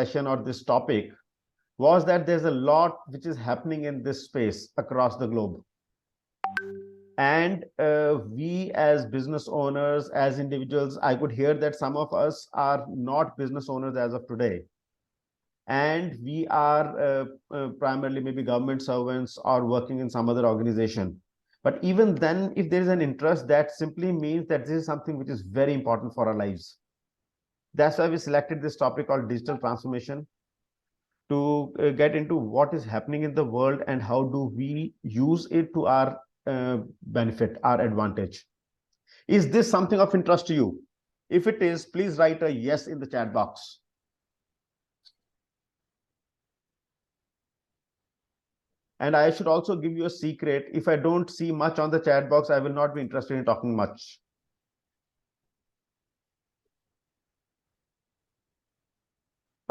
session or this topic was that there's a lot which is happening in this space across the globe. And we as business owners, as individuals, I could hear that some of us are not business owners as of today. And we are primarily maybe government servants or working in some other organization. But even then, if there is an interest, that simply means that this is something which is very important for our lives. That's why we selected this topic called digital transformation, to get into what is happening in the world and how do we use it to our benefit, our advantage. Is this something of interest to you? If it is, please write a yes in the chat box. And I should also give you a secret. If I don't see much on the chat box, I will not be interested in talking much.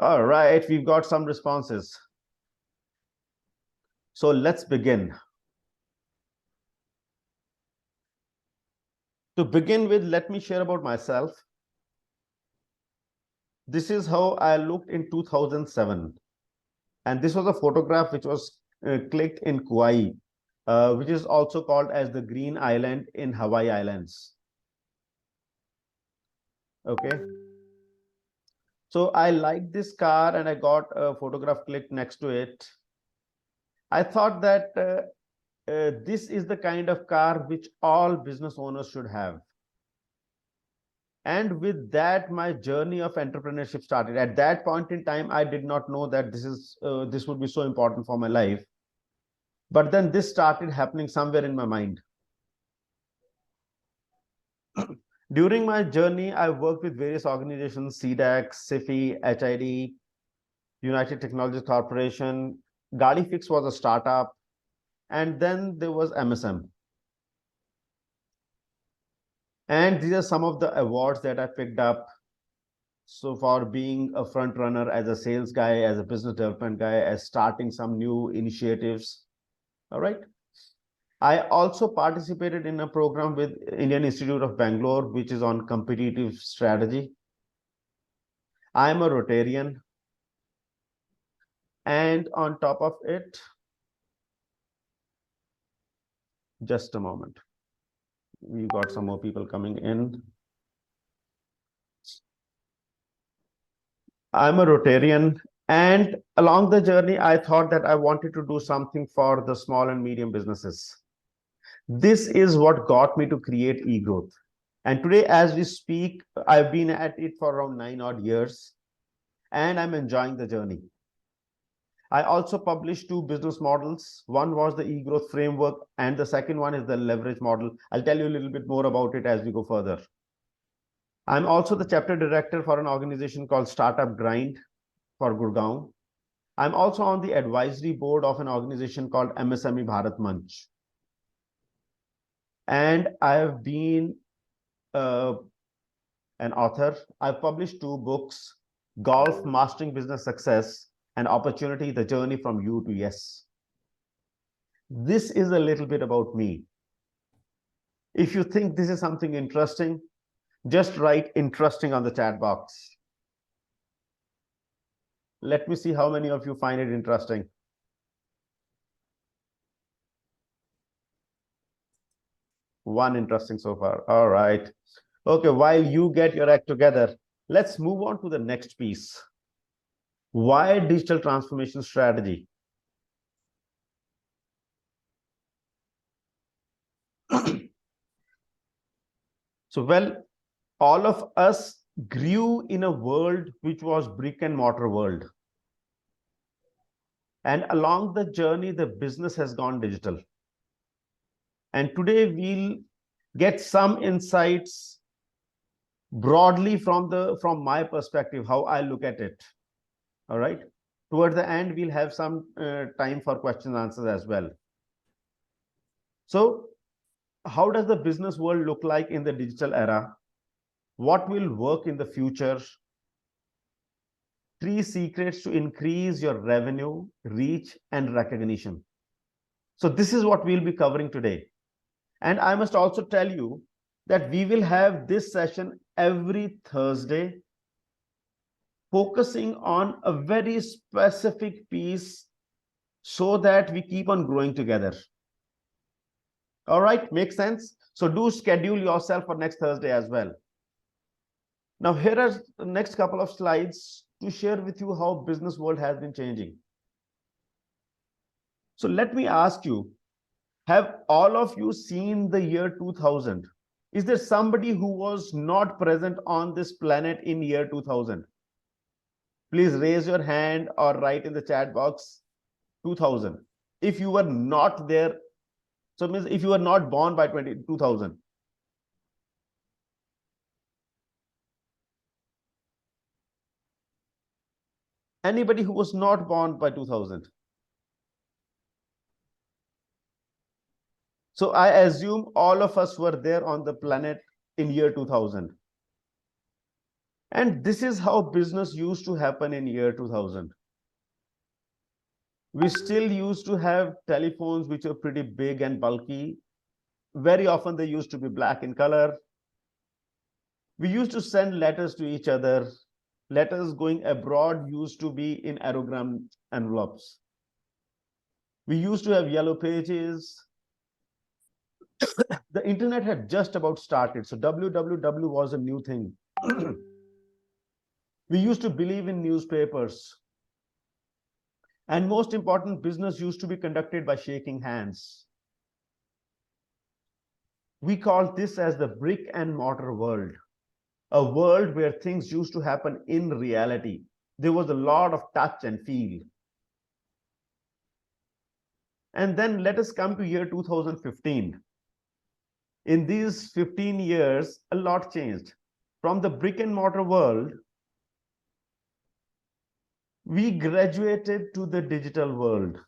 All right, we've got some responses. So let's begin. To begin with, let me share about myself. This is how I looked in 2007. And this was a photograph which was clicked in Kauai, which is also called as the Green Island in Hawaii Islands. Okay. So I liked this car and I got a photograph clicked next to it. I thought that this is the kind of car which all business owners should have. And with that, my journey of entrepreneurship started. At that point in time, I did not know that this would be so important for my life. But then this started happening somewhere in my mind. During my journey, I worked with various organizations: CDAC, SIFI, HID, United Technologies Corporation. GaadiFix was a startup. And then there was MSM. And these are some of the awards that I picked up. So for being a front runner as a sales guy, as a business development guy, as starting some new initiatives. All right. I also participated in a program with Indian Institute of Bangalore, which is on competitive strategy. I'm a Rotarian. And on top of it, just a moment. We've got some more people coming in. I'm a Rotarian. And along the journey, I thought that I wanted to do something for the small and medium businesses. This is what got me to create eGrowth. And today, as we speak, I've been at it for around 9 odd years, and I'm enjoying the journey. I also published 2 business models. One was the eGrowth framework, and the second one is the leverage model. I'll tell you a little bit more about it as we go further. I'm also the chapter director for an organization called Startup Grind for Gurgaon. I'm also on the advisory board of an organization called MSME Bharat Manch. And I have been an author. I've published 2 books: Golf, Mastering Business Success, and Opportunity, The Journey from You to Yes. This is a little bit about me. If you think this is something interesting, just write interesting on the chat box. Let me see how many of you find it interesting. One interesting so far. All right. Okay, while you get your act together, let's move on to the next piece. Why digital transformation strategy? So, well, all of us grew in a world which was brick and mortar world. And along the journey, the business has gone digital. And today we'll get some insights broadly from my perspective, how I look at it. All right. Towards the end, we'll have some time for questions and answers as well. So how does the business world look like in the digital era? What will work in the future? 3 secrets to increase your revenue, reach, and recognition. So this is what we'll be covering today. And I must also tell you that we will have this session every Thursday focusing on a very specific piece so that we keep on growing together. All right, makes sense? So do schedule yourself for next Thursday as well. Now, here are the next couple of slides to share with you how business world has been changing. So let me ask you, have all of you seen the year 2000? Is there somebody who was not present on this planet in year 2000? Please raise your hand or write in the chat box 2000. If you were not there, so it means if you were not born by 2000. Anybody who was not born by 2000? So I assume all of us were there on the planet in year 2000. And this is how business used to happen in year 2000. We still used to have telephones which were pretty big and bulky. Very often they used to be black in color. We used to send letters to each other. Letters going abroad used to be in aerogram envelopes. We used to have yellow pages. The internet had just about started, so www was a new thing. We used to believe in newspapers. And most important, business used to be conducted by shaking hands. We call this as the brick and mortar world, a world where things used to happen in reality. There was a lot of touch and feel. And then let us come to year 2015. In these 15 years, a lot changed. From the brick and mortar world, we graduated to the digital world.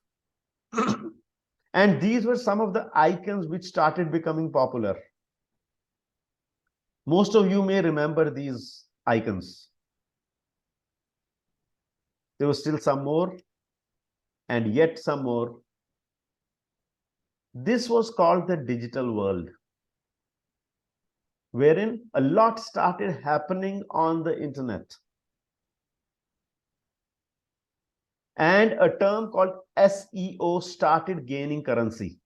And these were some of the icons which started becoming popular. Most of you may remember these icons. There was still some more, and yet some more. This was called the digital world, wherein a lot started happening on the internet. And a term called SEO started gaining currency.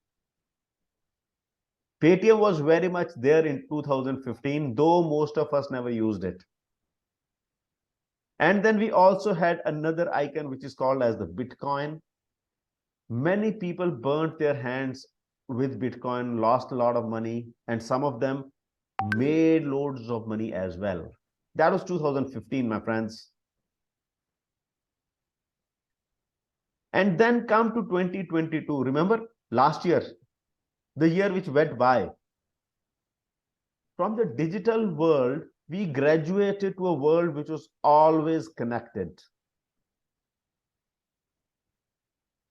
Paytm was very much there in 2015, though most of us never used it. And then we also had another icon which is called as the Bitcoin. Many people burnt their hands with Bitcoin, lost a lot of money, and some of them made loads of money as well. That was 2015, my friends. And then come to 2022. Remember last year, the year which went by. From the digital world, we graduated to a world which was always connected.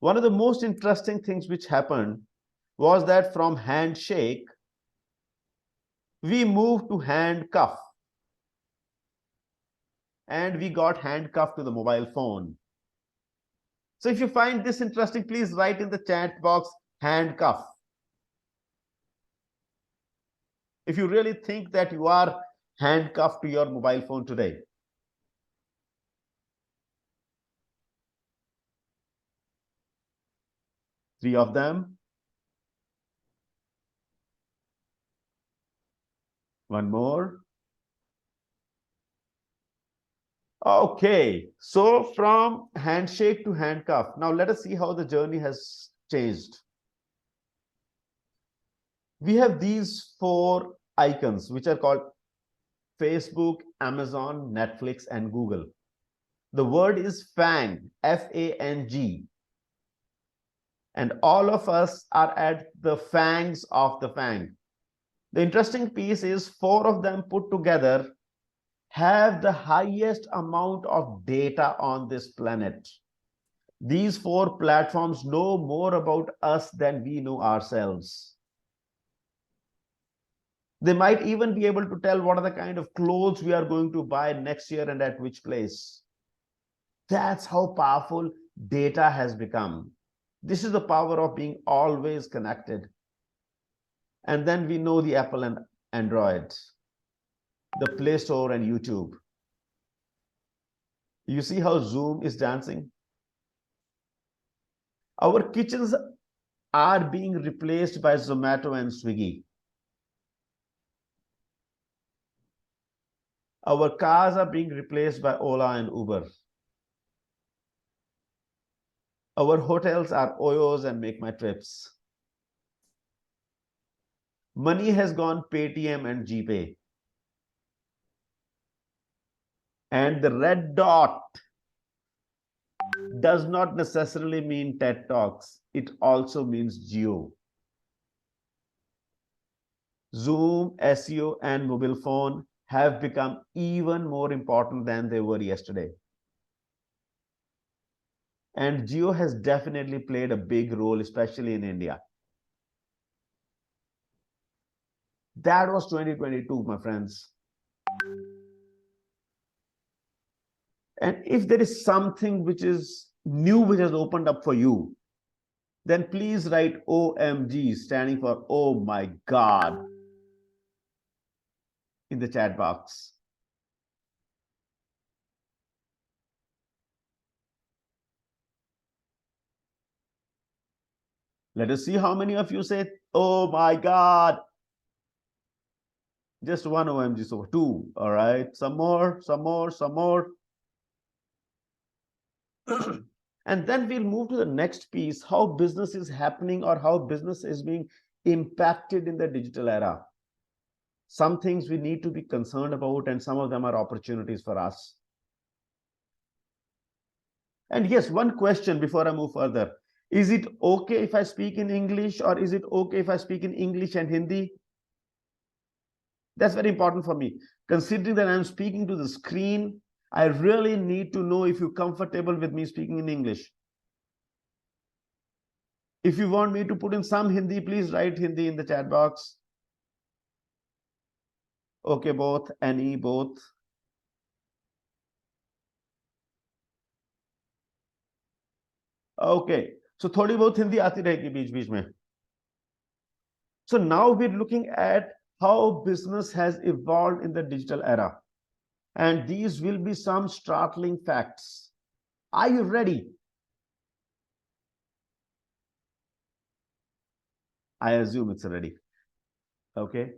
One of the most interesting things which happened was that from handshake, we moved to handcuff. And we got handcuffed to the mobile phone. So if you find this interesting, please write in the chat box, handcuff. If you really think that you are handcuffed to your mobile phone today. Three of them. One more. Okay, so from handshake to handcuff. Now let us see how the journey has changed. We have these four icons which are called Facebook, Amazon, Netflix, and Google. The word is FANG, F-A-N-G. And all of us are at the fangs of the FANG. The interesting piece is four of them put together have the highest amount of data on this planet. These four platforms know more about us than we know ourselves. They might even be able to tell what are the kind of clothes we are going to buy next year and at which place. That's how powerful data has become. This is the power of being always connected. And then we know the Apple and Android, the Play Store and YouTube. You see how Zoom is dancing? Our kitchens are being replaced by Zomato and Swiggy. Our cars are being replaced by Ola and Uber. Our hotels are Oyos and Make My Trips. Money has gone Paytm and GPay. And the red dot does not necessarily mean TED Talks. It also means geo. Zoom, SEO, and mobile phone have become even more important than they were yesterday. And geo has definitely played a big role, especially in India. That was 2022, my friends. And if there is something which is new, which has opened up for you, then please write OMG, standing for Oh My God, in the chat box. Let us see how many of you say, Oh my God. Just one OMG, so two. All right. Some more, some more, some more. And then we'll move to the next piece, how business is happening or how business is being impacted in the digital era. Some things we need to be concerned about, and some of them are opportunities for us. And yes, one question before I move further. Is it okay if I speak in English, or is it okay if I speak in English and Hindi? That's very important for me. Considering that I'm speaking to the screen, I really need to know if you're comfortable with me speaking in English. If you want me to put in some Hindi, please write Hindi in the chat box. Okay, both, any, both. Okay, so थोड़ी बहुत हिंदी आती रहेगी बीच बीच में. So now we're looking at how business has evolved in the digital era. And these will be some startling facts. Are you ready? I assume it's ready. Okay.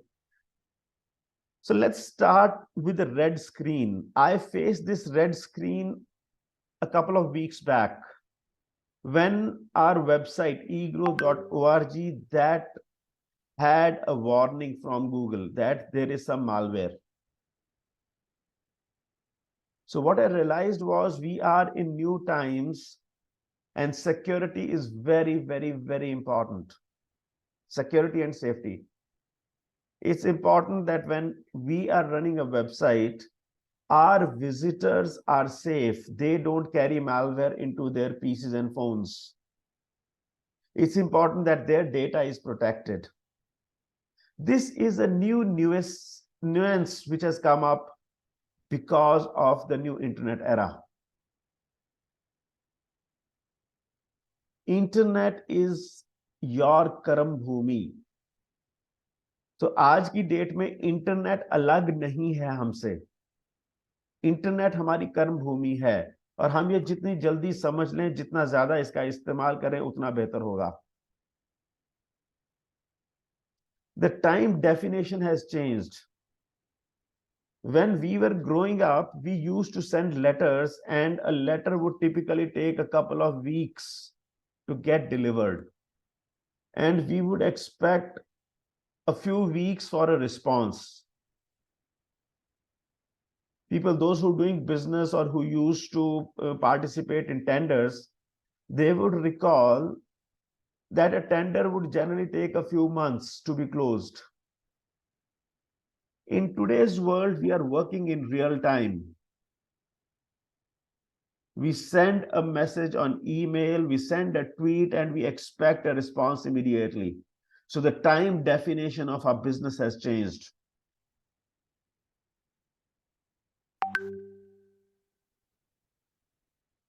So let's start with the red screen. I faced this red screen a couple of weeks back when our website egrow.org that had a warning from Google that there is some malware. So what I realized was we are in new times and security is very, very, very important. Security and safety. It's important that when we are running a website, our visitors are safe. They don't carry malware into their PCs and phones. It's important that their data is protected. This is a newest nuance which has come up because of the new internet era. Internet is your कर्म भूमि. तो आज की date में internet अलग नहीं है हमसे. Internet हमारी कर्म भूमि है और हम ये जितनी जल्दी समझ लें, जितना ज्यादा इसका इस्तेमाल करें, उतना बेहतर होगा. The time definition has changed. When we were growing up, we used to send letters, and a letter would typically take a couple of weeks to get delivered. And we would expect a few weeks for a response. People, those who are doing business or who used to participate in tenders, they would recall that a tender would generally take a few months to be closed. In today's world, we are working in real time. We send a message on email, we send a tweet, and we expect a response immediately. So the time definition of our business has changed.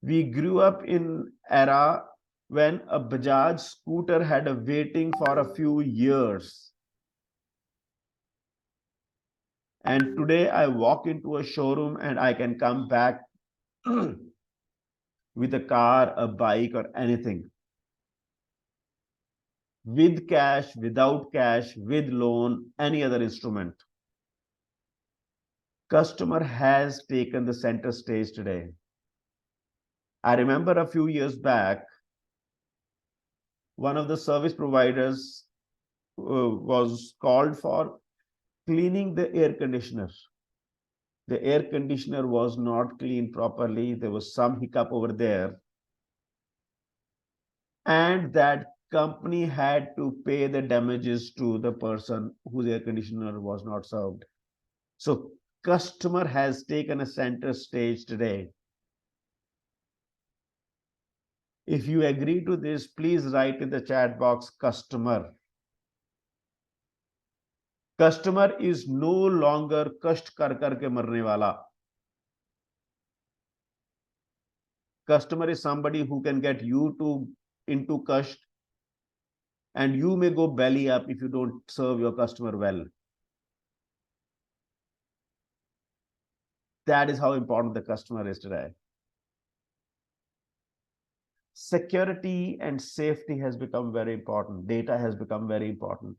We grew up in era when a Bajaj scooter had a waiting for a few years. And today I walk into a showroom and I can come back with a car, a bike, or anything, with cash, without cash, with loan, any other instrument. Customer has taken the center stage today. I remember a few years back, one of the service providers was called for cleaning the air conditioner. The air conditioner was not cleaned properly. There was some hiccup over there. And that company had to pay the damages to the person whose air conditioner was not served. So customer has taken a center stage today. If you agree to this, please write in the chat box customer. Customer is no longer कष्ट कर करके मरने वाला. Customer is somebody who can get you to into कष्ट, and you may go belly up if you don't serve your customer well. That is how important the customer is today. Security and safety has become very important. Data has become very important.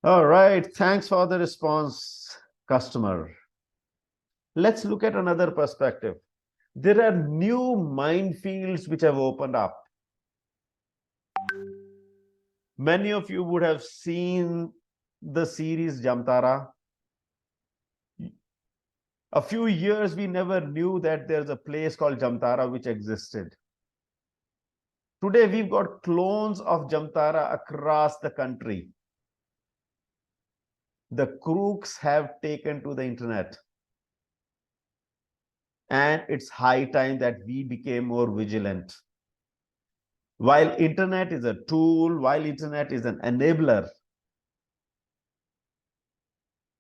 All right. Thanks for the response, customer. Let's look at another perspective. There are new minefields which have opened up. Many of you would have seen the series Jamtara. A few years we never knew that there's a place called Jamtara which existed. Today we've got clones of Jamtara across the country. The crooks have taken to the internet. And it's high time that we became more vigilant. While internet is a tool, while internet is an enabler,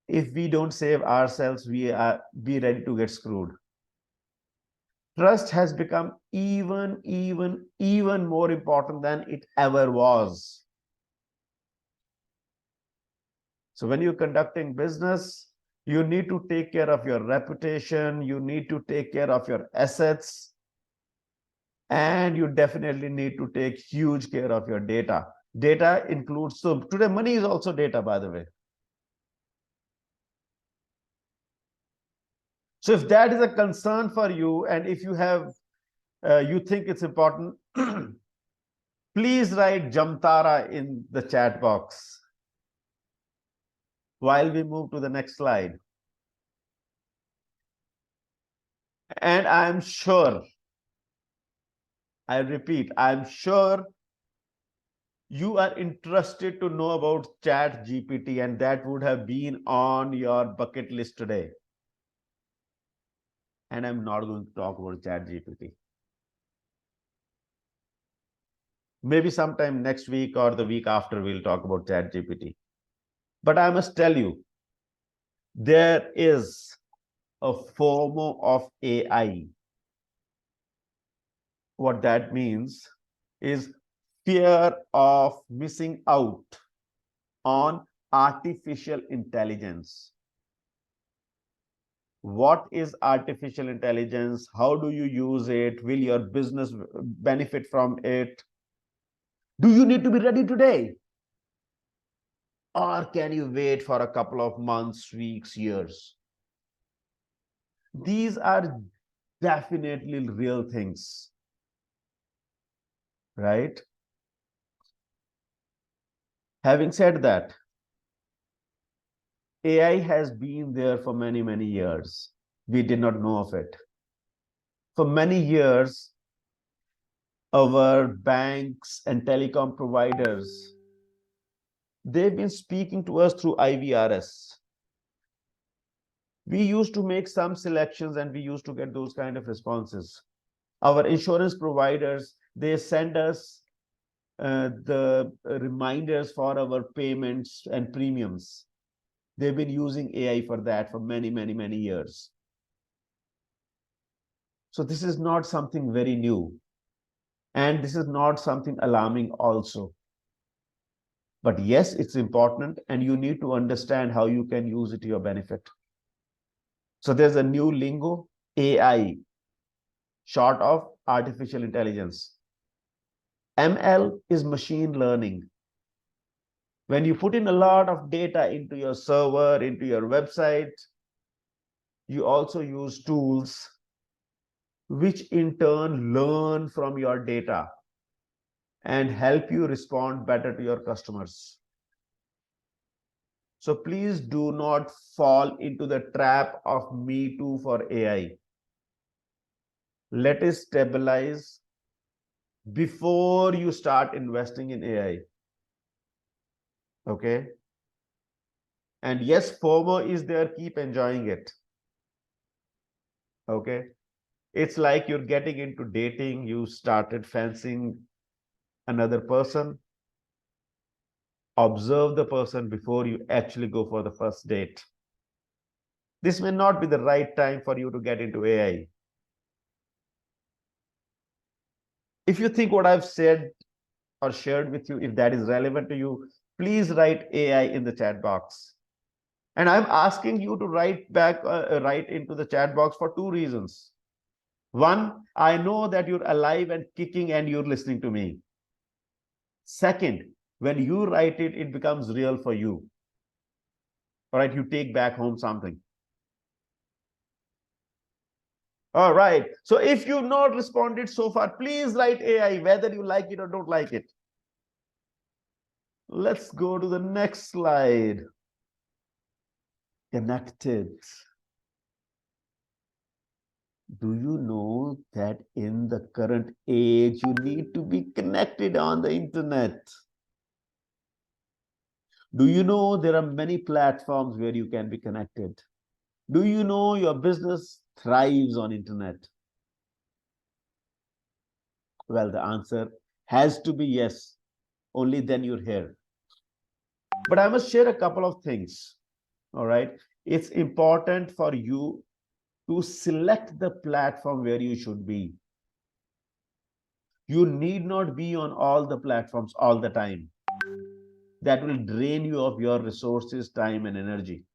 if we don't save ourselves, we are be ready to get screwed. Trust has become even more important than it ever was. So when you're conducting business, you need to take care of your reputation, you need to take care of your assets, and you definitely need to take huge care of your data. Data includes, so today money is also data, by the way. So if that is a concern for you, and if you have, you think it's important, please write Jamtara in the chat box while we move to the next slide. And I'm sure, I repeat, I'm sure you are interested to know about Chat GPT, and that would have been on your bucket list today. And I'm not going to talk about Chat GPT. Maybe sometime next week or the week after, we'll talk about Chat GPT. But I must tell you, there is a FOMO of AI. What that means is fear of missing out on artificial intelligence. What is artificial intelligence? How do you use it? Will your business benefit from it? Do you need to be ready today? Or can you wait for a couple of months, weeks, years? These are definitely real things, right? Having said that, AI has been there for many years. We did not know of it. For many years, our banks and telecom providers, they've been speaking to us through IVRS. We used to make some selections and we used to get those kind of responses. Our insurance providers, they send us the reminders for our payments and premiums. They've been using AI for that for many years. So this is not something very new. And this is not something alarming also. But yes, it's important, and you need to understand how you can use it to your benefit. So there's a new lingo, AI, short of artificial intelligence. ML is machine learning. When you put in a lot of data into your server, into your website, you also use tools which in turn learn from your data and help you respond better to your customers. So please do not fall into the trap of me too for AI. Let it stabilize before you start investing in AI. Okay. And yes, FOMO is there, keep enjoying it. Okay. It's like you're getting into dating, you started fancying another person. Observe the person before you actually go for the first date. This may not be the right time for you to get into AI. If you think what I've said or shared with you, if that is relevant to you, please write AI in the chat box. And I'm asking you to write back, write into the chat box for two reasons. One, I know that you're alive and kicking and you're listening to me. Second, when you write it, it becomes real for you. All right, you take back home something. All right. So if you've not responded so far, please write AI, whether you like it or don't like it. Let's go to the next slide. Connected. Do you know that in the current age, you need to be connected on the internet? Do you know there are many platforms where you can be connected? Do you know your business thrives on internet? Well, the answer has to be yes. Only then you're here. But I must share a couple of things. All right. It's important for you to select the platform where you should be. You need not be on all the platforms all the time. That will drain you of your resources, time, and energy.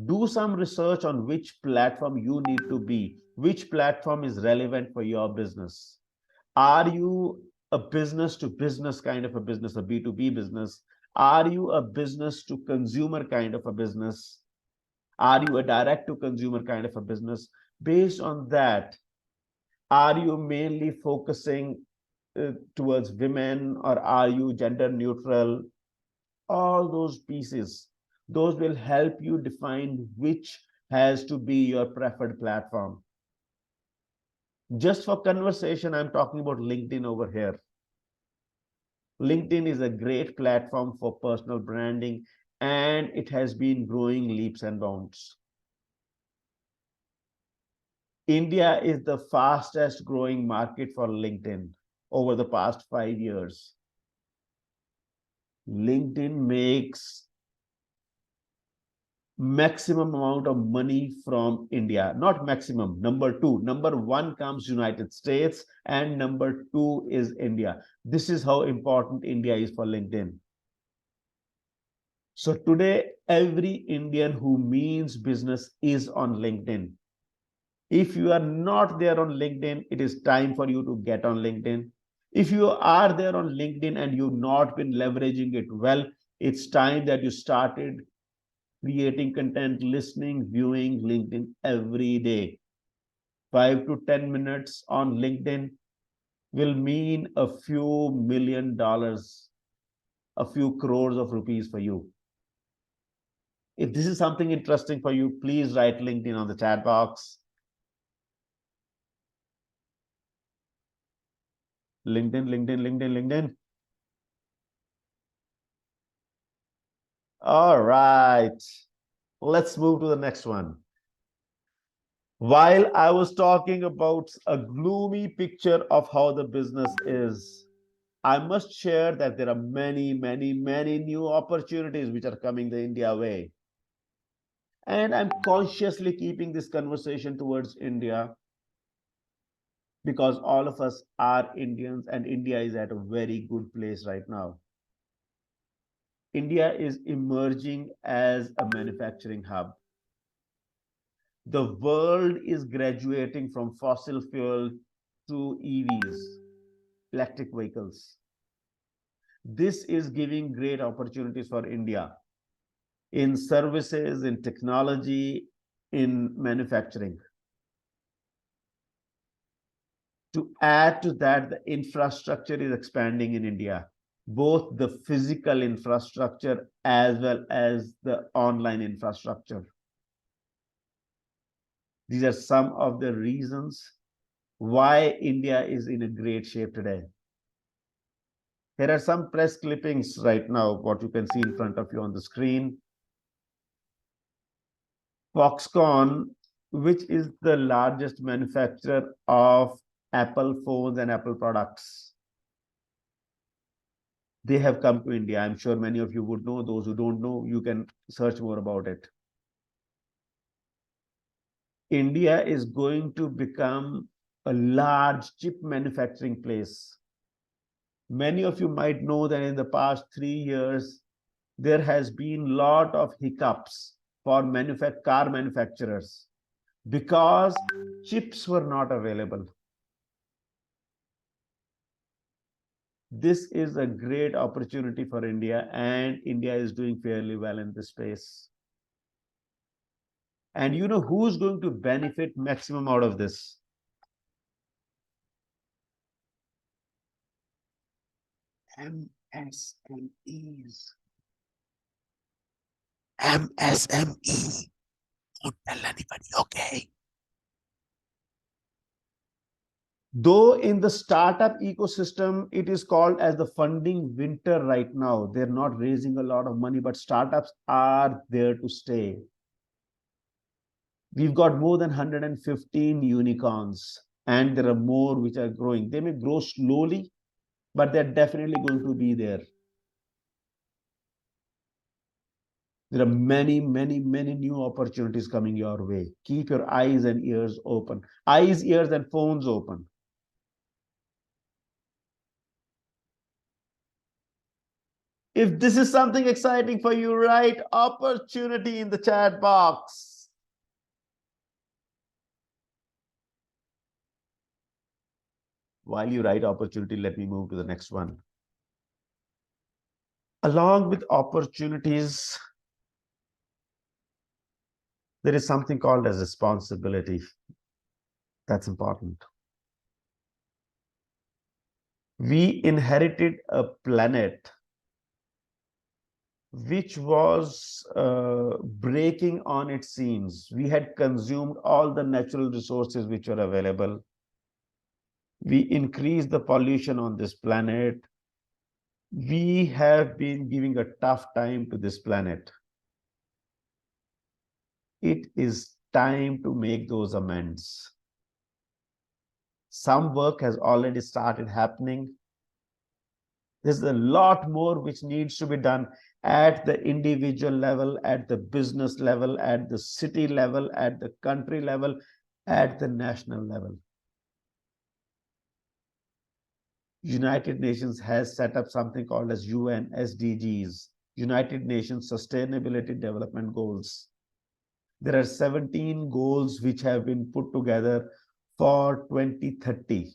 Do some research on which platform you need to be, which platform is relevant for your business. Are you a business to business kind of a business, a B2B business? Are you a business to consumer kind of a business? Are you a direct to consumer kind of a business? Based on that, are you mainly focusing towards women, or are you gender neutral? All those pieces, those will help you define which has to be your preferred platform. Just for conversation, I'm talking about LinkedIn over here. LinkedIn is a great platform for personal branding, and it has been growing leaps and bounds. India is the fastest growing market for LinkedIn over the past 5 years. LinkedIn makes maximum amount of money from India. Not maximum, number two. Number one comes United States, and number two is India. This is how important India is for LinkedIn. So today, every Indian who means business is on LinkedIn. If you are not there on LinkedIn, it is time for you to get on LinkedIn. If you are there on LinkedIn and you've not been leveraging it well, it's time that you started creating content, listening, viewing LinkedIn every day. 5 to 10 minutes on LinkedIn will mean a few $1,000,000, a few crores of rupees for you. If this is something interesting for you, please write LinkedIn on the chat box. LinkedIn, LinkedIn, LinkedIn, LinkedIn. All right. Let's move to the next one. While I was talking about a gloomy picture of how the business is, I must share that there are many, many, many new opportunities which are coming the India way. And I'm consciously keeping this conversation towards India because all of us are Indians and India is at a very good place right now. India is emerging as a manufacturing hub. The world is graduating from fossil fuel to EVs, electric vehicles. This is giving great opportunities for India in services, in technology, in manufacturing. To add to that, the infrastructure is expanding in India, both the physical infrastructure as well as the online infrastructure. These are some of the reasons why India is in a great shape today. Here are some press clippings right now, what you can see in front of you on the screen. Foxconn, which is the largest manufacturer of Apple phones and Apple products, they have come to India. I'm sure many of you would know. Those who don't know, you can search more about it. India is going to become a large chip manufacturing place. Many of you might know that in the past 3 years, there has been a lot of hiccups for car manufacturers because chips were not available. This is a great opportunity for India, and India is doing fairly well in this space. And you know who's going to benefit maximum out of this? MSMEs. MSME. Don't tell anybody, okay? Though in the startup ecosystem, it is called as the funding winter right now. They're not raising a lot of money, but startups are there to stay. We've got more than 115 unicorns, and there are more which are growing. They may grow slowly, but they're definitely going to be there. There are many, many, many new opportunities coming your way. Keep your eyes and ears open. Eyes, ears, and phones open. If this is something exciting for you, write opportunity in the chat box. While you write opportunity, let me move to the next one. Along with opportunities, there is something called as responsibility. That's important. We inherited a planet which was breaking on its seams. We had consumed all the natural resources which were available. We increased the pollution on this planet. We have been giving a tough time to this planet. It is time to make those amends. Some work has already started happening. There's a lot more which needs to be done at the individual level, at the business level, at the city level, at the country level, at the national level. United Nations has set up something called as UN SDGs, United Nations Sustainability Development Goals. There are 17 goals which have been put together for 2030.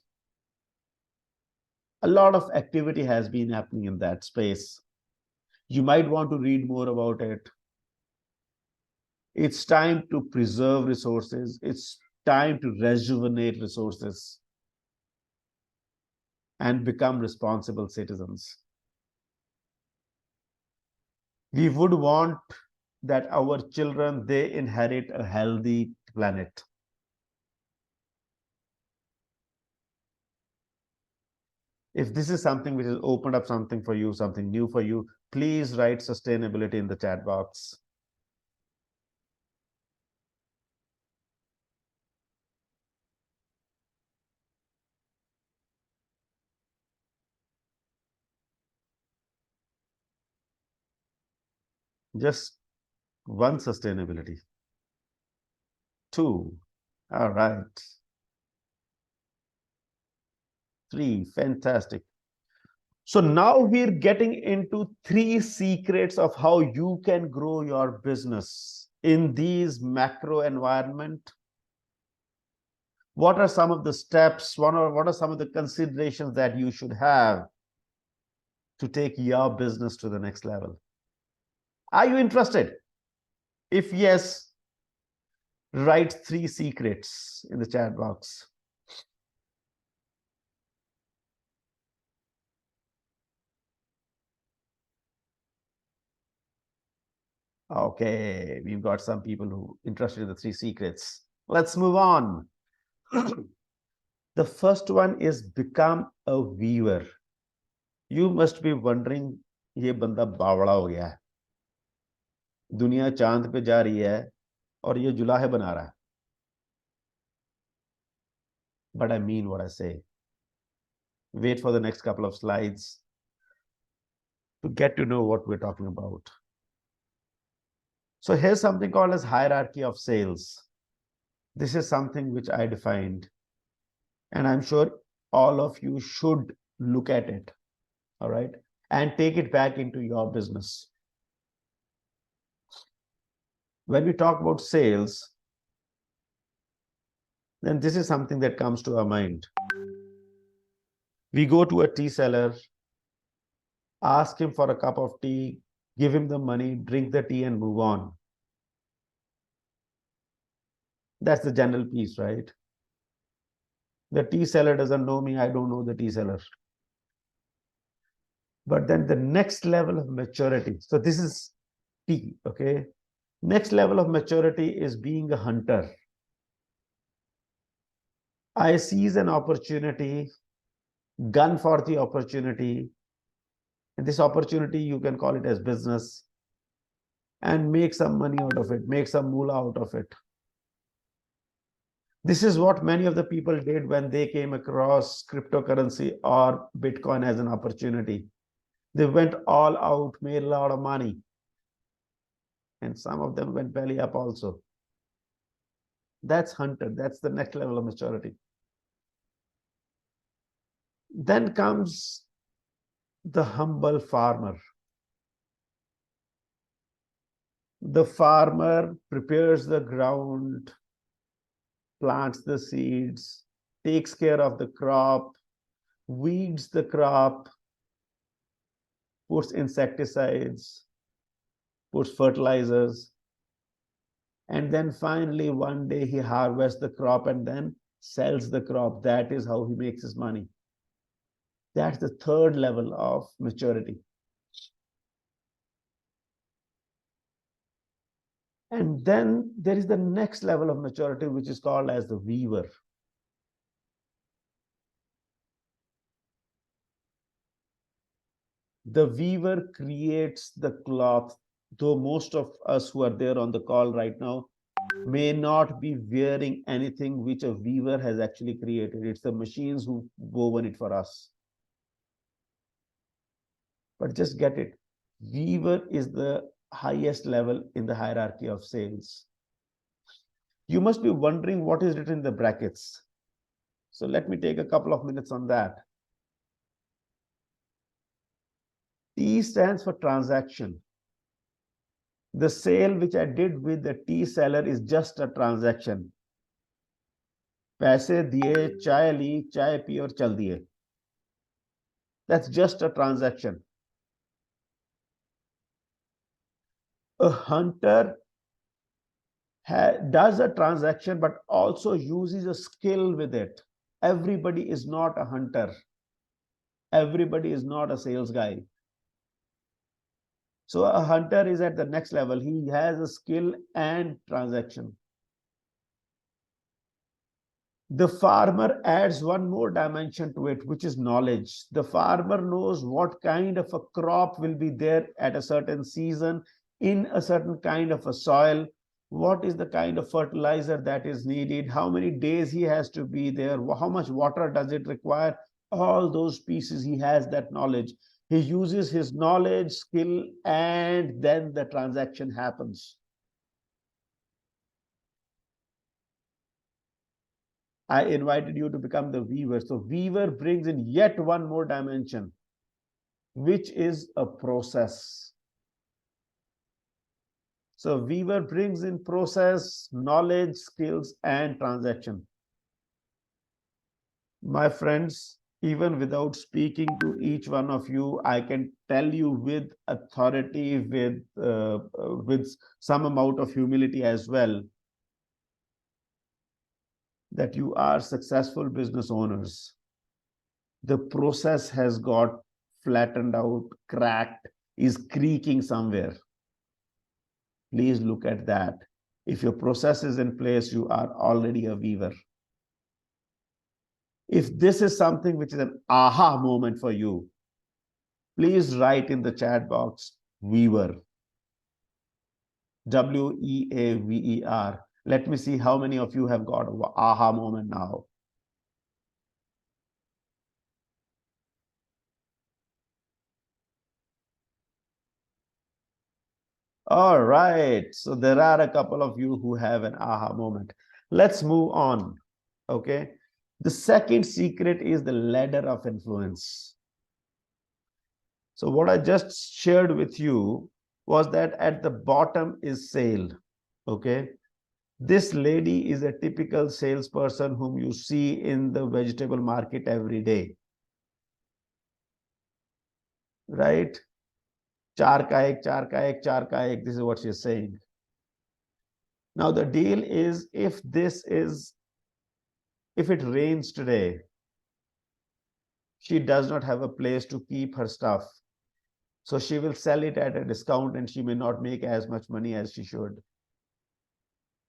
A lot of activity has been happening in that space. You might want to read more about it. It's time to preserve resources. It's time to rejuvenate resources and become responsible citizens. We would want that our children, they inherit a healthy planet. If this is something which has opened up something for you, something new for you, please write sustainability in the chat box. Just one, sustainability. Two, all right. Three, fantastic. So now we're getting into 3 secrets of how you can grow your business in these macro environment. What are some of the steps? What are some of the considerations that you should have to take your business to the next level? Are you interested? If yes, write 3 secrets in the chat box. Okay, we've got some people who are interested in the 3 secrets. Let's move on. The first one is become a weaver. You must be wondering, ये बंदा बावड़ा हो गया है, दुनिया चांद पे जा रही है और ये जुलाहे बना रहा है. But I mean what I say. Wait for the next couple of slides to get to know what we're talking about. So here's something called as hierarchy of sales. This is something which I defined, and I'm sure all of you should look at it, all right, and take it back into your business. When we talk about sales, then this is something that comes to our mind. We go to a tea seller, ask him for a cup of tea, give him the money, drink the tea, and move on. That's the general piece, right? The tea seller doesn't know me, I don't know the tea seller. But then the next level of maturity. So this is tea, okay? Next level of maturity is being a hunter. I seize an opportunity, gun for the opportunity. And this opportunity, you can call it as business, and make some money out of it, make some moolah out of it. This is what many of the people did when they came across cryptocurrency or Bitcoin as an opportunity. They went all out, made a lot of money. And some of them went belly up also. That's hunter. That's the next level of maturity. Then comes the humble farmer. The farmer prepares the ground, plants the seeds, takes care of the crop, weeds the crop, puts insecticides, puts fertilizers, and then finally one day he harvests the crop and then sells the crop. That is how he makes his money. That's the third level of maturity. And then there is the next level of maturity, which is called as the weaver. The weaver creates the cloth, though most of us who are there on the call right now may not be wearing anything which a weaver has actually created. It's the machines who woven it for us. But just get it. Weaver is the highest level in the hierarchy of sales. You must be wondering what is written in the brackets. So let me take a couple of minutes on that. T stands for transaction. The sale which I did with the tea seller is just a transaction. पैसे दिए, चाय ली, चाय P और चल दिए. That's just a transaction. A hunter does a transaction but also uses a skill with it. Everybody is not a hunter. Everybody is not a sales guy. So a hunter is at the next level. He has a skill and transaction. The farmer adds one more dimension to it, which is knowledge. The farmer knows what kind of a crop will be there at a certain season, in a certain kind of a soil, what is the kind of fertilizer that is needed, how many days he has to be there, how much water does it require. All those pieces, he has that knowledge. He uses his knowledge, skill, and then the transaction happens. I invited you to become the weaver. So weaver brings in yet one more dimension. which is a process. So Weaver brings in process, knowledge, skills, and transaction. My friends, even without speaking to each one of you, I can tell you with authority, with some amount of humility as well, that you are successful business owners. The process has got flattened out, cracked, is creaking somewhere. Please look at that. If your process is in place, you are already a weaver. If this is something which is an aha moment for you, please write in the chat box weaver. Weaver. Let me see how many of you have got an aha moment now. All right. So there are a couple of you who have an aha moment. Let's move on. Okay. The second secret is the ladder of influence. So what I just shared with you was that at the bottom is sale. Okay. This lady is a typical salesperson whom you see in the vegetable market every day. Right? Char ka ek, char ka ek, char ka ek. This is what she's saying. Now the deal is if it rains today, she does not have a place to keep her stuff. So she will sell it at a discount and she may not make as much money as she should.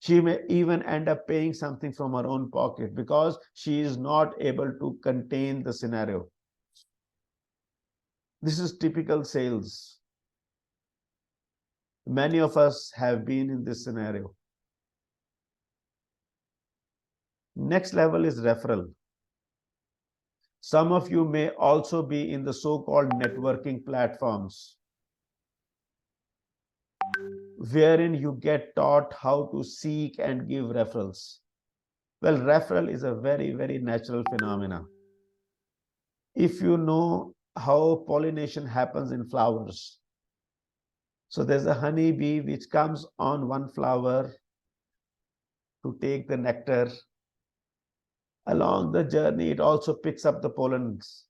She may even end up paying something from her own pocket because she is not able to contain the scenario. This is typical sales. Many of us have been in this scenario. Next level is referral. Some of you may also be in the so-called networking platforms, wherein you get taught how to seek and give referrals. Well, referral is a very, very natural phenomenon. If you know how pollination happens in flowers, so there's a honey bee which comes on one flower to take the nectar. Along the journey, it also picks up the pollens.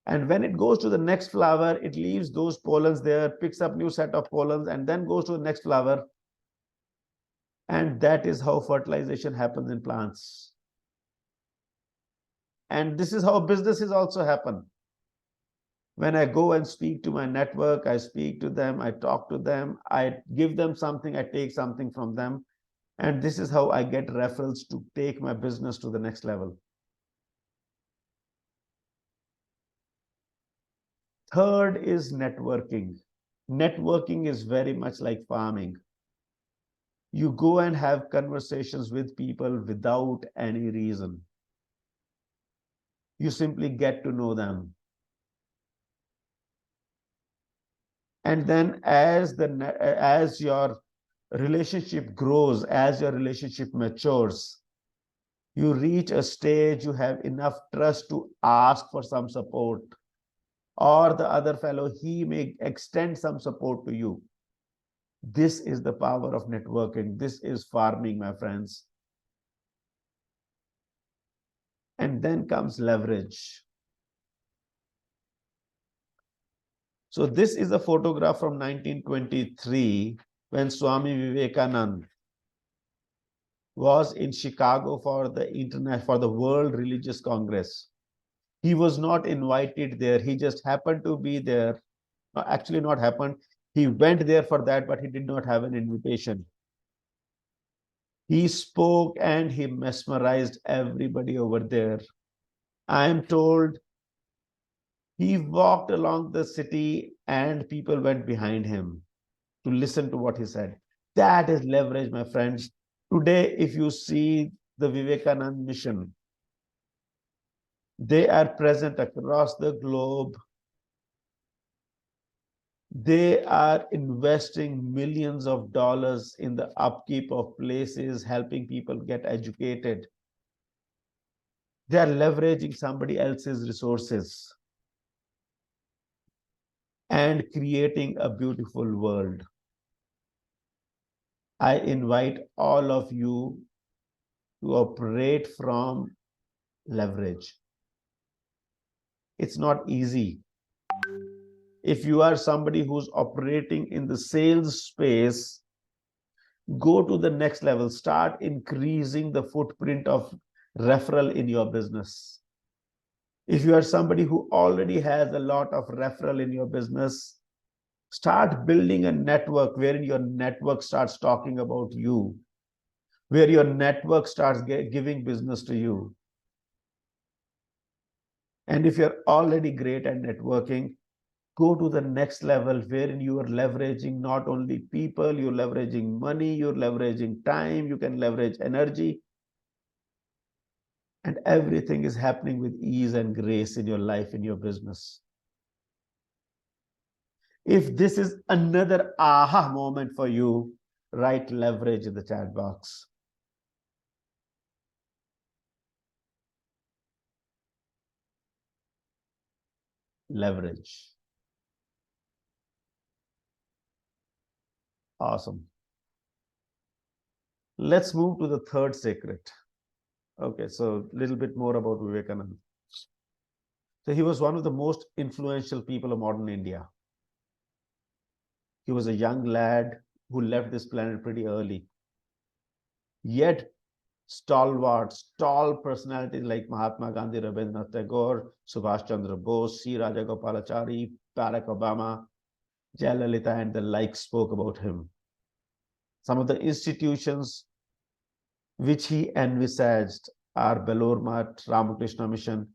And when it goes to the next flower, it leaves those pollens there, picks up new set of pollens, and then goes to the next flower. And that is how fertilization happens in plants. And this is how businesses also happen. When I go and speak to my network, I speak to them, I talk to them, I give them something, I take something from them. And this is how I get referrals to take my business to the next level. Third is networking. Networking is very much like farming. You go and have conversations with people without any reason. You simply get to know them. And then as your relationship grows, as your relationship matures, you reach a stage you have enough trust to ask for some support, or the other fellow, he may extend some support to you. This is the power of networking. This is farming, my friends. And then comes leverage. So this is a photograph from 1923 when Swami Vivekananda was in Chicago for the World Religious Congress. He was not invited there. He just happened to be there. No, actually not happened. He went there for that, but he did not have an invitation. He spoke and he mesmerized everybody over there. I am told he walked along the city and people went behind him to listen to what he said. That is leverage, my friends. Today, if you see the Vivekananda mission, they are present across the globe. They are investing millions of dollars in the upkeep of places, helping people get educated. They are leveraging somebody else's resources. and creating a beautiful world. I invite all of you to operate from leverage. It's not easy. If you are somebody who's operating in the sales space, go to the next level. Start increasing the footprint of referral in your business. If you are somebody who already has a lot of referral in your business, start building a network wherein your network starts talking about you, where your network starts giving business to you. And if you're already great at networking, go to the next level wherein you are leveraging not only people, you're leveraging money, you're leveraging time, you can leverage energy, and everything is happening with ease and grace in your life, in your business. If this is another aha moment for you, write leverage in the chat box. Leverage. Awesome. Let's move to the third secret. Okay, so a little bit more about Vivekananda. So he was one of the most influential people of modern India. He was a young lad who left this planet pretty early. Yet, stalwarts, tall personalities like Mahatma Gandhi, Rabindranath Tagore, Subhash Chandra Bose, C. Rajagopalachari, Barack Obama, Jayalalitha, and the like spoke about him. Some of the institutions which he envisaged are Belur Math, Ramakrishna Mission.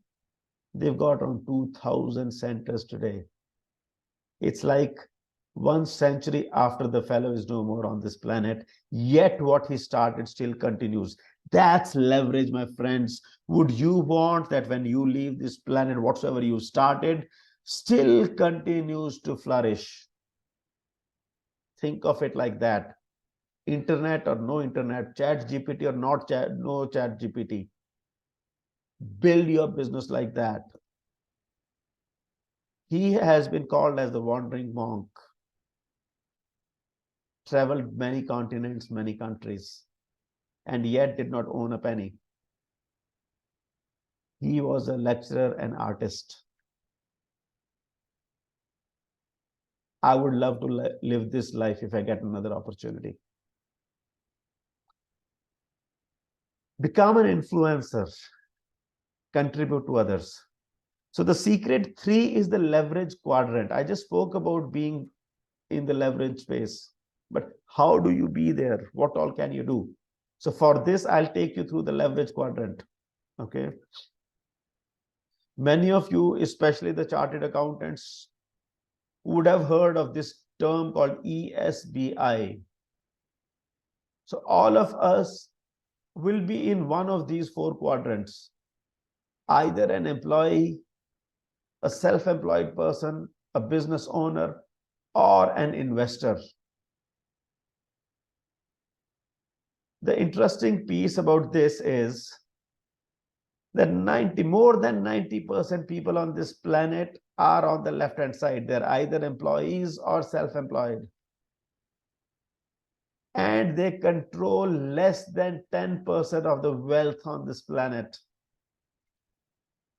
They've got around 2,000 centers today. It's like 1 century after the fellow is no more on this planet, yet what he started still continues. That's leverage, my friends. Would you want that when you leave this planet, whatsoever you started still continues to flourish? Think of it like that. Internet or no internet, chat GPT or not chat, no chat GPT. Build your business like that. He has been called as the wandering monk, traveled many continents, many countries, and yet did not own a penny. He was a lecturer and artist. I would love to live this life if I get another opportunity. Become an influencer, contribute to others. So the secret 3 is the leverage quadrant. I just spoke about being in the leverage space, but how do you be there? What all can you do? So for this, I'll take you through the leverage quadrant. Okay. Many of you, especially the chartered accountants, would have heard of this term called ESBI. So all of us will be in one of these 4 quadrants, either an employee, a self-employed person, a business owner, or an investor. The interesting piece about this is that more than 90% people on this planet are on the left-hand side. They're either employees or self-employed. And they control less than 10% of the wealth on this planet.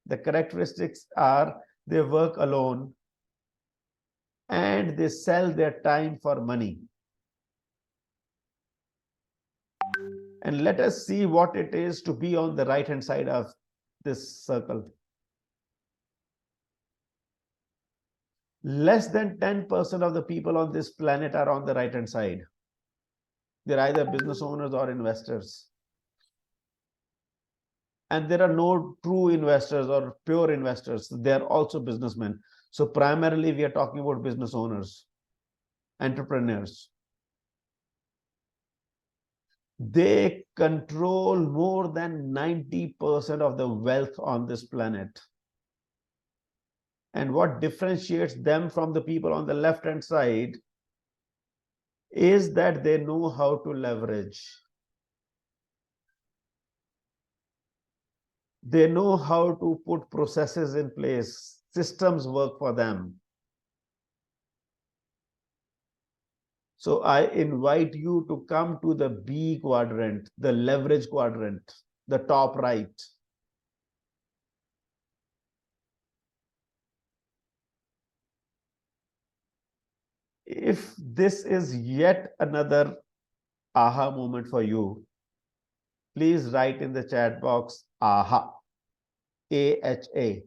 The characteristics are they work alone and they sell their time for money. And let us see what it is to be on the right-hand side of this circle. Less than 10% of the people on this planet are on the right-hand side. They're either business owners or investors. And there are no true investors or pure investors. They're also businessmen. So primarily, we are talking about business owners, entrepreneurs. They control more than 90% of the wealth on this planet. And what differentiates them from the people on the left-hand side is that they know how to leverage. They know how to put processes in place. Systems work for them. So I invite you to come to the B quadrant, the leverage quadrant, the top right. If this is yet another aha moment for you, please write in the chat box aha, AHA.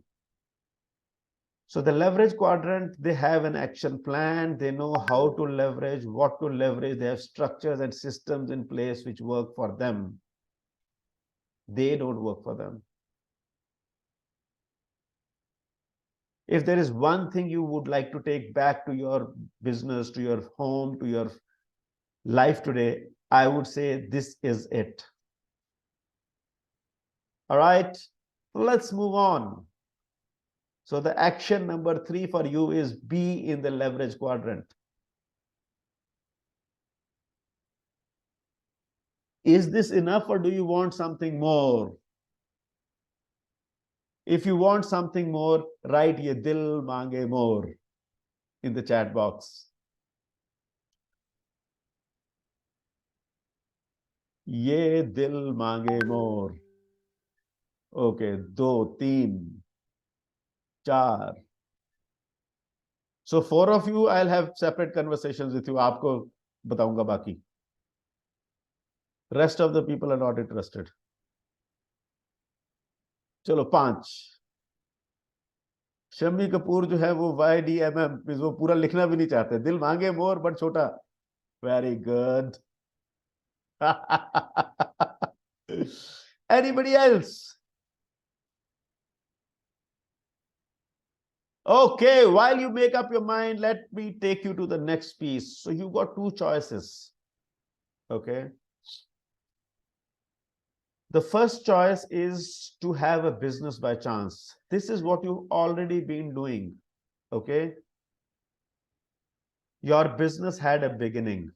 So the leverage quadrant, they have an action plan. They know how to leverage, what to leverage. They have structures and systems in place which work for them. They don't work for them. If there is one thing you would like to take back to your business, to your home, to your life today, I would say this is it. All right, let's move on. So the action number 3 for you is be in the leverage quadrant. Is this enough or do you want something more? If you want something more, write ye dil mange more in the chat box. Ye dil mange more. Okay, do, teen, char. So 4 of you, I'll have separate conversations with you. आपको बताऊंगा बाकी. Rest of the people are not interested. चलो 5. शम्मी कपूर जो है वो YDMM, वो पूरा लिखना भी नहीं चाहते. दिल मांगे मोर बट छोटा. Very good. Anybody else? Okay, while you make up your mind, let me take you to the next piece. So you got 2 choices. Okay. The first choice is to have a business by chance. This is what you've already been doing. Okay. Your business had a beginning,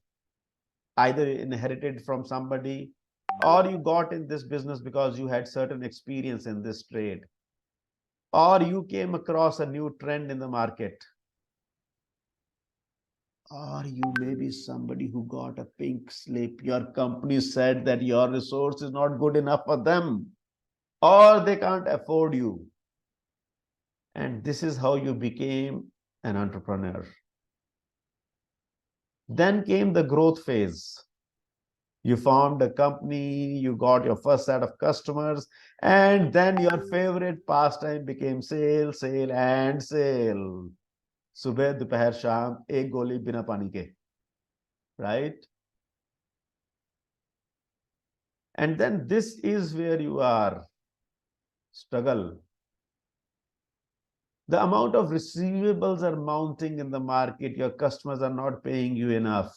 either inherited from somebody or you got in this business because you had certain experience in this trade, or you came across a new trend in the market, or you may be somebody who got a pink slip. Your company said that your resource is not good enough for them, or they can't afford you. And this is how you became an entrepreneur. Then came the growth phase. You formed a company, you got your first set of customers, and then your favorite pastime became sale, sale, and sale. सुबह दोपहर शाम एक गोली बिना पानी के, right? And then this is where you are. Struggle. The amount of receivables are mounting in the market. Your customers are not paying you enough.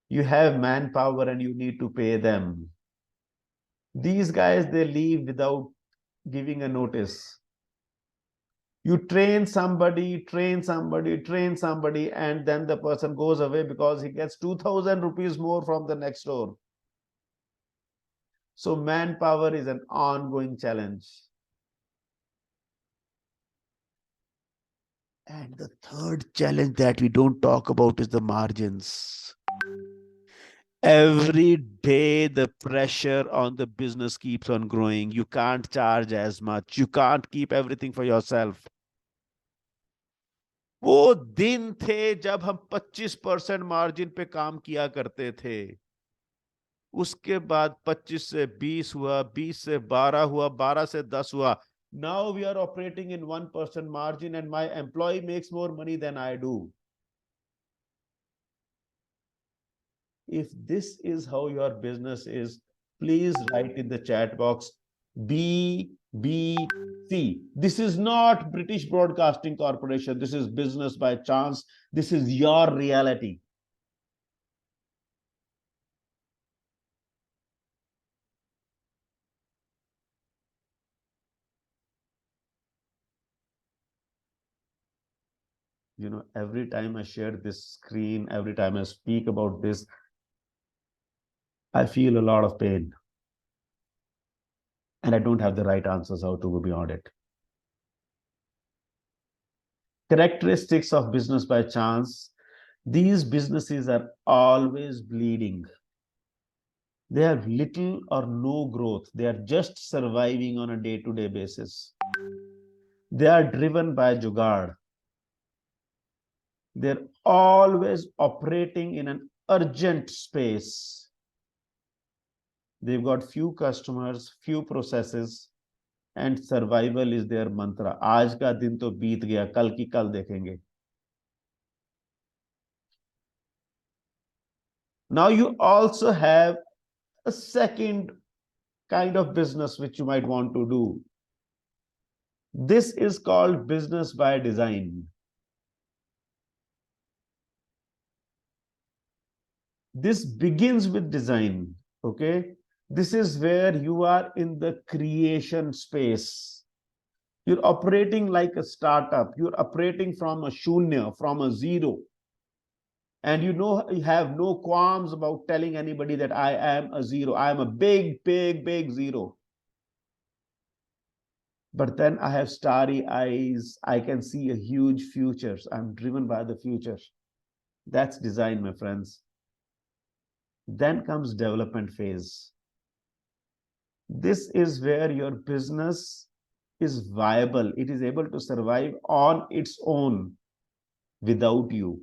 You have manpower and you need to pay them. These guys, they leave without giving a notice. You train somebody, train somebody, train somebody, and then the person goes away because he gets 2,000 rupees more from the next door. So manpower is an ongoing challenge. And the third challenge that we don't talk about is the margins. Every day, the pressure on the business keeps on growing. You can't charge as much. You can't keep everything for yourself. वो दिन थे जब हम 25% margin पे काम किया करते थे. उसके बाद 25 से 20 हुआ, 20 से 12 हुआ, 12 से 10 हुआ. Now we are operating in 1% margin and my employee makes more money than I do. If this is how your business is, please write in the chat box B, B, C. This is not British Broadcasting Corporation. This is business by chance. This is your reality. You know, every time I share this screen, every time I speak about this, I feel a lot of pain. And I don't have the right answers how to go beyond it. Characteristics of business by chance. These businesses are always bleeding. They have little or no growth. They are just surviving on a day-to-day basis. They are driven by jugaad. They're always operating in an urgent space. They've got few customers, few processes, and survival is their mantra. आज का दिन तो बीत गया, कल की कल देखेंगे. Now you also have a second kind of business which you might want to do. This is called business by design. This begins with design. Okay. This is where you are in the creation space. You're operating like a startup. You're operating from a shunya, from a zero. And you have no qualms about telling anybody that I am a zero. I am a big, big, big zero. But then I have starry eyes. I can see a huge future. I'm driven by the future. That's design, my friends. Then comes development phase. This is where your business is viable. It is able to survive on its own without you.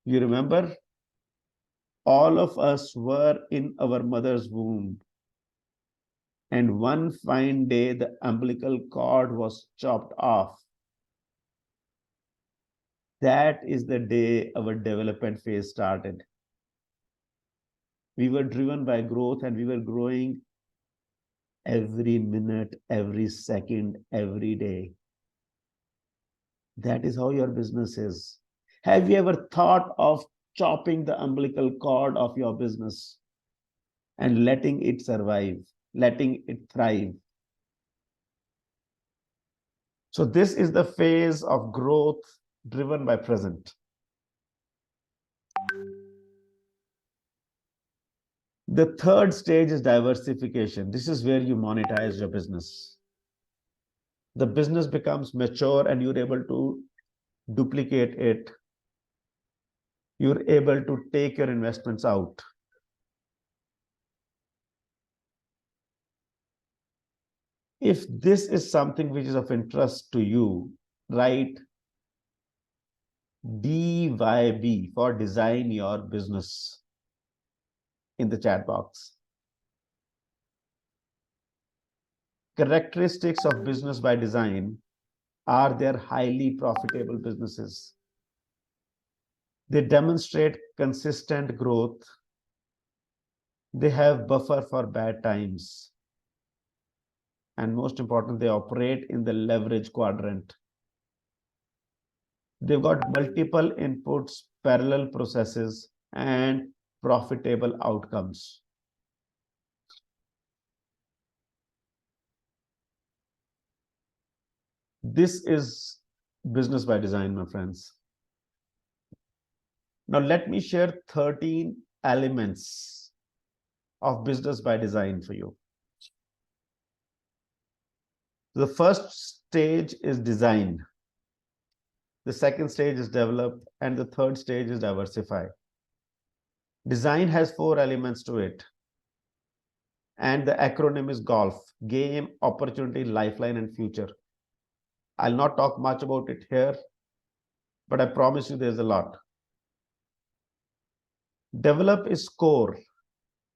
You remember, all of us were in our mother's womb. And one fine day, the umbilical cord was chopped off. That is the day our development phase started. We were driven by growth and we were growing every minute, every second, every day. That is how your business is. Have you ever thought of chopping the umbilical cord of your business and letting it survive, letting it thrive? So this is the phase of growth driven by present. The third stage is diversification. This is where you monetize your business. The business becomes mature and you're able to duplicate it. You're able to take your investments out. If this is something which is of interest to you, write DYB for design your business in the chat box. Characteristics of business by design are their highly profitable businesses. They demonstrate consistent growth. They have buffer for bad times. And most important, they operate in the leverage quadrant. They've got multiple inputs, parallel processes, and profitable outcomes. This is business by design, my friends. Now, let me share 13 elements of business by design for you. The first stage is design. The second stage is develop, and the third stage is diversify. Design has 4 elements to it. And the acronym is GOLF: game, opportunity, lifeline, and future. I'll not talk much about it here, but I promise you there's a lot. Develop is core: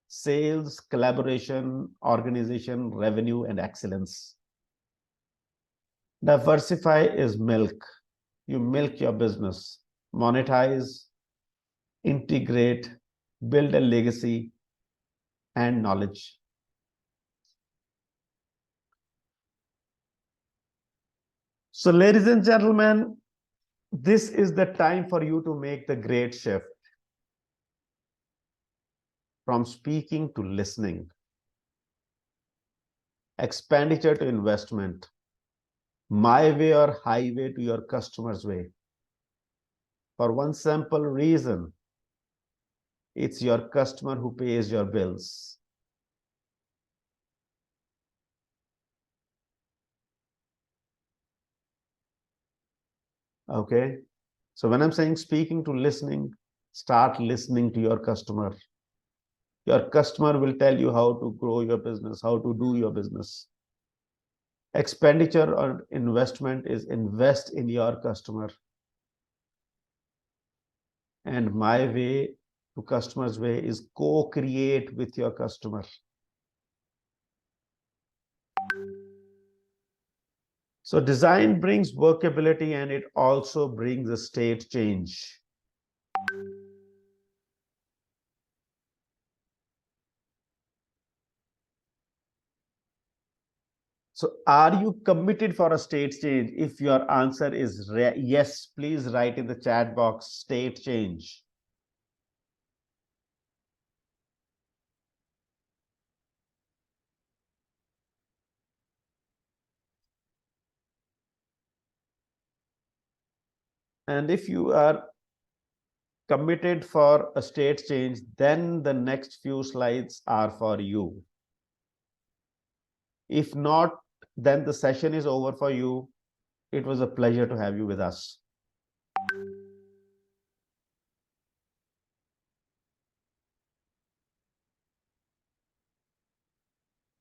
sales, collaboration, organization, revenue, and excellence. Diversify is milk. You milk your business, monetize, integrate, build a legacy and knowledge. So, ladies and gentlemen, this is the time for you to make the great shift from speaking to listening, expenditure to investment, my way or highway to your customer's way. For one simple reason, it's your customer who pays your bills. Okay. So when I'm saying speaking to listening, start listening to your customer. Your customer will tell you how to grow your business, how to do your business. Expenditure or investment is invest in your customer. And my way to customer's way is co-create with your customer. So design brings workability and it also brings a state change. So are you committed for a state change? If your answer is yes, please write in the chat box state change. And if you are committed for a state change, then the next few slides are for you. If not, then the session is over for you. It was a pleasure to have you with us.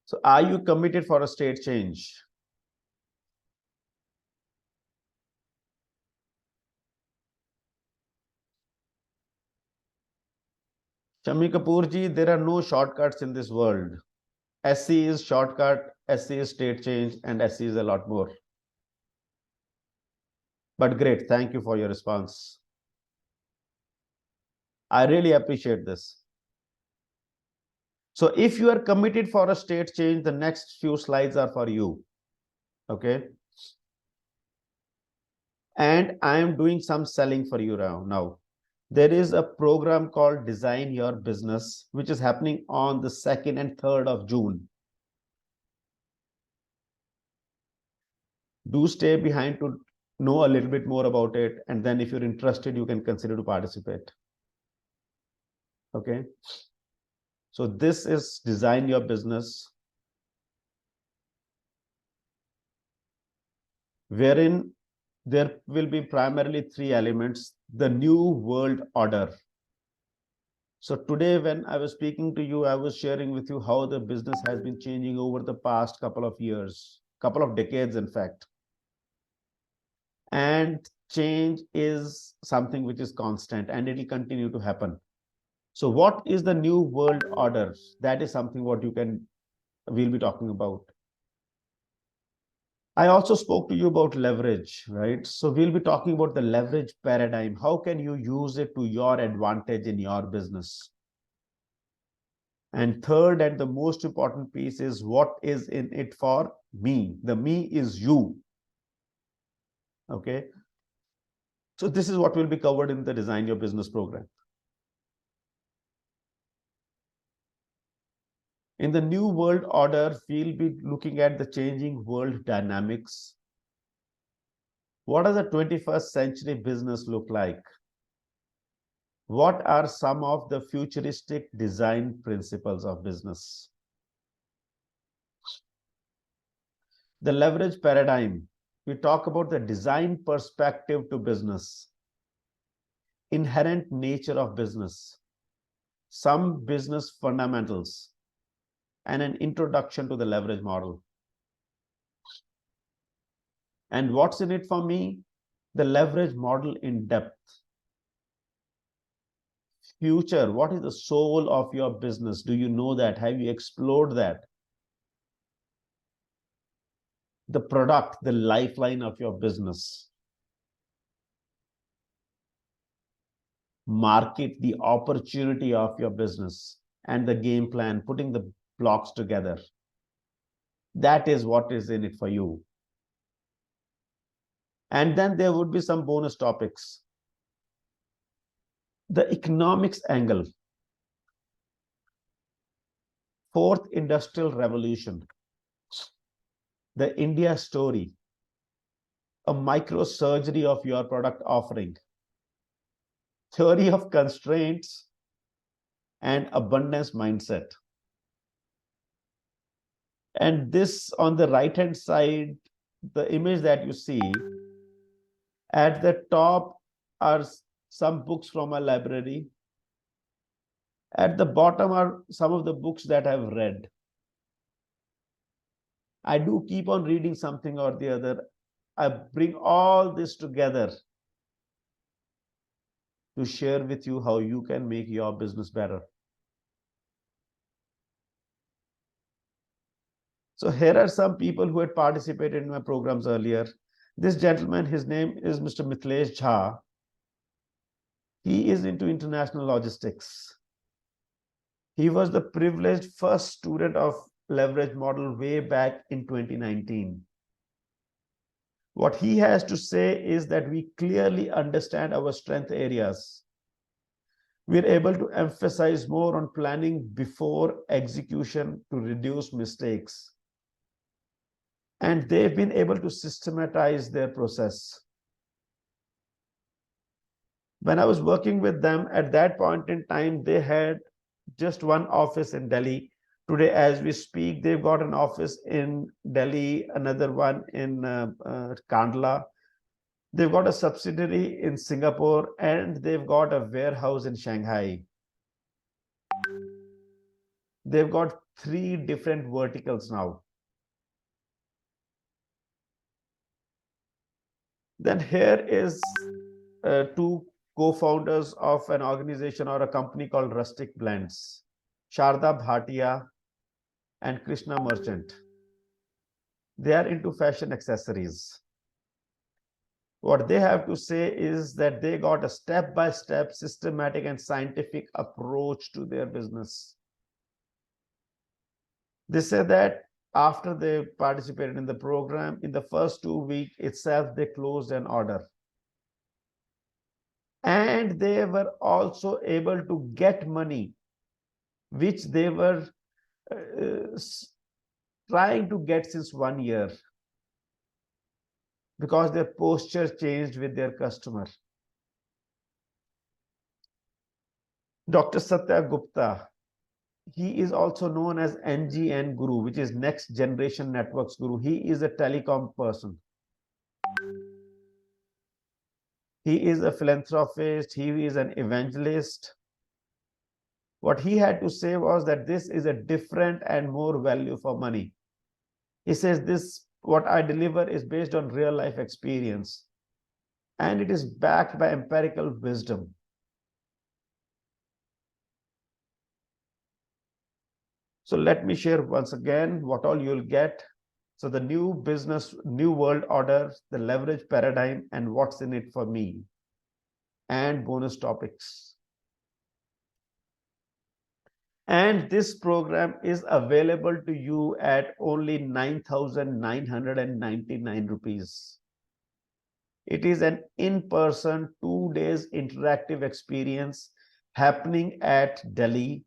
So are you committed for a state change? Shami Kapoor ji, there are no shortcuts in this world. SC is shortcut, SC is state change, and SC is a lot more. But great, thank you for your response. I really appreciate this. So if you are committed for a state change, the next few slides are for you. Okay. And I am doing some selling for you now. There is a program called Design Your Business, which is happening on the 2nd and 3rd of June. Do stay behind to know a little bit more about it. And then if you're interested, you can consider to participate. Okay. So this is Design Your Business, wherein there will be primarily three elements. The new world order. So today, when I was speaking to you, I was sharing with you how the business has been changing over the past couple of years, couple of decades, in fact. And change is something which is constant and it will continue to happen. So what is the new world order? That is something what we'll be talking about. I also spoke to you about leverage, right? So we'll be talking about the leverage paradigm. How can you use it to your advantage in your business? And third, and the most important piece is what is in it for me. The me is you. Okay. So this is what will be covered in the Design Your Business program. In the new world order, we'll be looking at the changing world dynamics. What does a 21st century business look like? What are some of the futuristic design principles of business? The leverage paradigm. We talk about the design perspective to business, inherent nature of business, some business fundamentals, and an introduction to the leverage model. And what's in it for me? The leverage model in depth. Future, what is the soul of your business? Do you know that? Have you explored that? The product, the lifeline of your business. Market, the opportunity of your business, and the game plan, putting the blocks together. That is what is in it for you. And then there would be some bonus topics. The economics angle. Fourth industrial revolution. The India story. A microsurgery of your product offering. Theory of constraints and abundance mindset. And this on the right hand side, the image that you see, At the top are some books from a library. At the bottom are some of the books that I've read. I do keep on reading something or the other. I bring all this together to share with you how you can make your business better. So here are some people who had participated in my programs earlier. This gentleman, his name is Mr. Mithilesh Jha. He is into international logistics. He was the privileged first student of leverage model way back in 2019. What he has to say is that we clearly understand our strength areas. We're able to emphasize more on planning before execution to reduce mistakes. And they've been able to systematize their process. When I was working with them at that point in time, they had just one office in Delhi. Today, as we speak, they've got an office in Delhi, another one in Kandla. They've got a subsidiary in Singapore, and they've got a warehouse in Shanghai. They've got 3 different verticals now. Then here is 2 co-founders of an organization or a company called Rustic Blends, Sharda Bhatia and Krishna Merchant. They are into fashion accessories. What they have to say is that they got a step-by-step systematic and scientific approach to their business. They say that after they participated in the program, in the first 2 weeks itself, they closed an order. And they were also able to get money, which they were trying to get since 1 year, because their posture changed with their customer. Dr. Satya Gupta, he is also known as NGN Guru, which is Next Generation Networks Guru. He is a telecom person. He is a philanthropist. He is an evangelist. What he had to say was that this is a different and more value for money. He says this, what I deliver is based on real life experience, and it is backed by empirical wisdom. So let me share once again what all you'll get. So the new business, new world order, the leverage paradigm, and what's in it for me, and bonus topics. And this program is available to you at only 9,999 rupees. It is an in-person 2 days interactive experience happening at Delhi.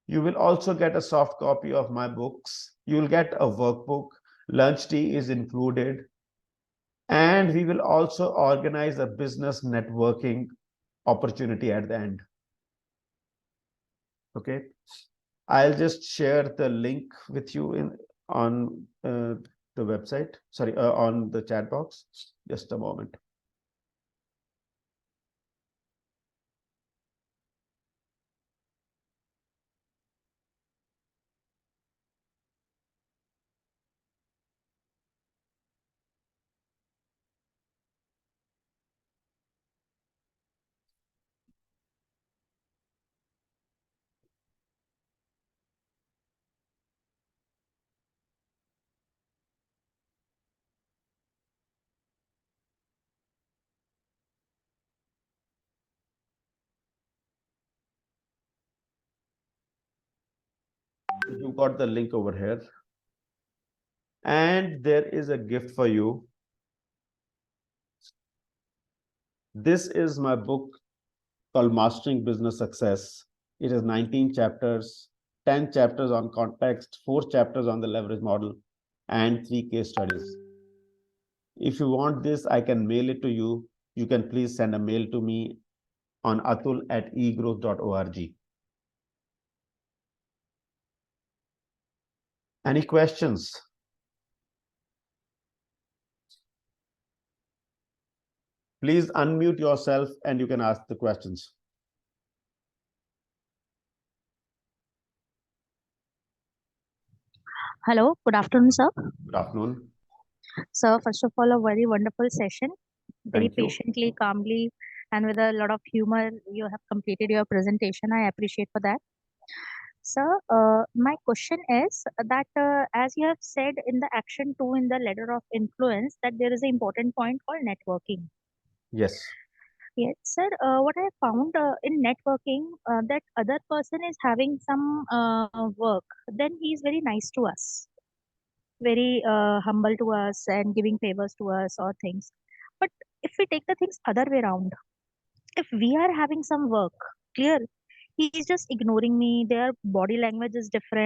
You will also get a soft copy of my books. You will get a workbook. Lunch tea is included. And we will also organize a business networking opportunity at the end. Okay. I'll just share the link with you on the website. Sorry, on the chat box. Just a moment. You got the link over here. And there is a gift for you. This is my book called Mastering Business Success. It has 19 chapters, 10 chapters on context, 4 chapters on the leverage model, and 3 case studies. If you want this, I can mail it to you. You can please send a mail to me on atul@egrowth.org. Any questions? Please unmute yourself and you can ask the questions. Hello, good afternoon, sir. Good afternoon. Sir, first of all, a very wonderful session. Very Thank you. patiently, calmly, and with a lot of humor, you have completed your presentation. I appreciate for that. Sir, my question is that as you have said in the action 2 in the letter of influence, that there is an important point called networking. Yes. Yes, sir. What I found in networking, that other person is having some work, then he is very nice to us, very humble to us and giving favors to us or things. But if we take the things other way around, if we are having some work, clear, he is just ignoring me, their body language is different.